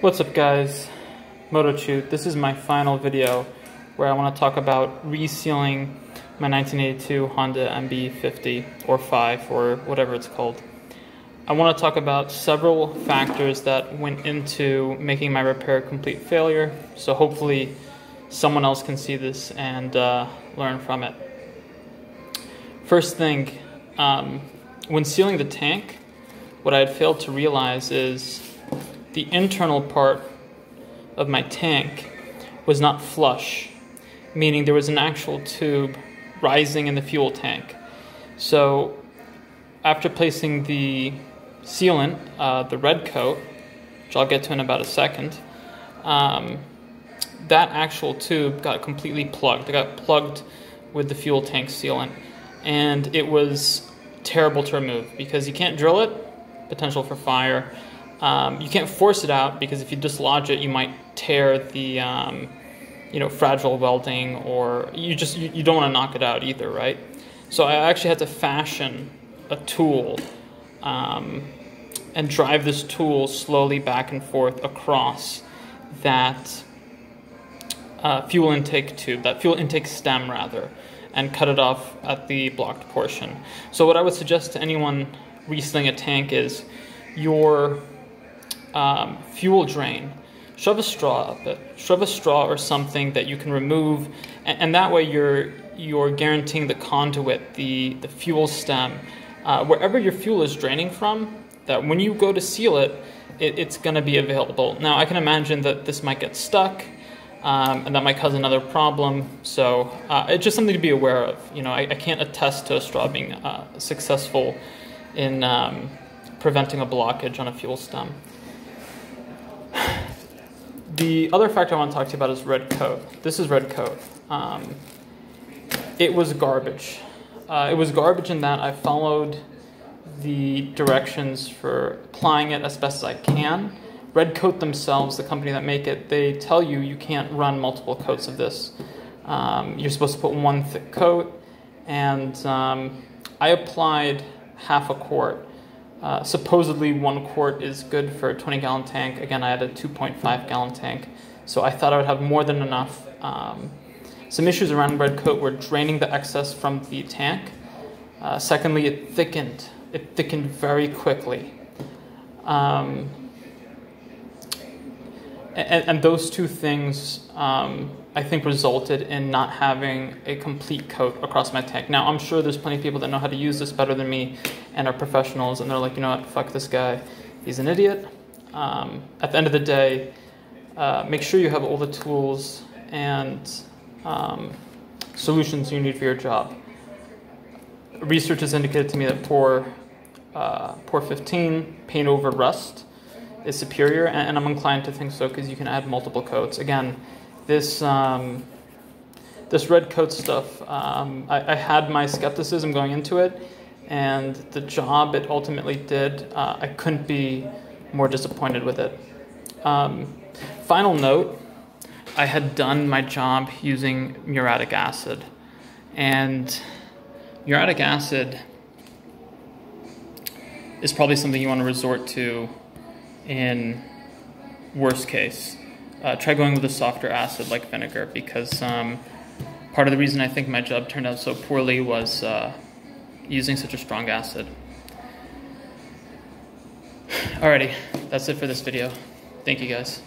What's up guys, MotoChoot. This is my final video where I want to talk about resealing my 1982 Honda mb50 or 5 or whatever it's called. I want to talk about several factors that went into making my repair a complete failure, so hopefully someone else can see this and learn from it. First thing, when sealing the tank, what I had failed to realize is the internal part of my tank was not flush, meaning there was an actual tube rising in the fuel tank. So after placing the sealant, the Redcoat, which I'll get to in about a second, that actual tube got completely plugged. It got plugged with the fuel tank sealant, and it was terrible to remove because you can't drill it, potential for fire. You can't force it out because if you dislodge it, you might tear the fragile welding, or you don't want to knock it out either, right? So I actually had to fashion a tool and drive this tool slowly back and forth across that fuel intake tube, that fuel intake stem rather, and cut it off at the blocked portion. So what I would suggest to anyone resealing a tank is your fuel drain, shove a straw up it, shove a straw or something that you can remove, and that way you're guaranteeing the conduit, the fuel stem, wherever your fuel is draining from, that when you go to seal it, it's going to be available. Now I can imagine that this might get stuck, and that might cause another problem, so it's just something to be aware of. I can't attest to a straw being successful in preventing a blockage on a fuel stem. The other factor I want to talk to you about is Redcoat. This is Redcoat. It was garbage. It was garbage in that I followed the directions for applying it as best as I can. Redcoat themselves, the company that make it, they tell you you can't run multiple coats of this. You're supposed to put one thick coat, and I applied half a quart. Supposedly 1 quart is good for a 20-gallon tank. Again, I had a 2.5-gallon tank, so I thought I would have more than enough. Some issues around Redcoat were draining the excess from the tank. Secondly, it thickened. It thickened very quickly. And those two things, I think, resulted in not having a complete coat across my tank. Now, I'm sure there's plenty of people that know how to use this better than me and are professionals, and they're like, you know what, fuck this guy, he's an idiot. At the end of the day, make sure you have all the tools and solutions you need for your job. Research has indicated to me that pour 15, paint over rust, is superior, and I'm inclined to think so because you can add multiple coats. Again, this Redcoat stuff, I had my skepticism going into it, and the job it ultimately did, I couldn't be more disappointed with it. Final note, I had done my job using muriatic acid, and muriatic acid is probably something you want to resort to in worst case. Try going with a softer acid like vinegar, because part of the reason I think my job turned out so poorly was using such a strong acid. Alrighty, that's it for this video. Thank you guys.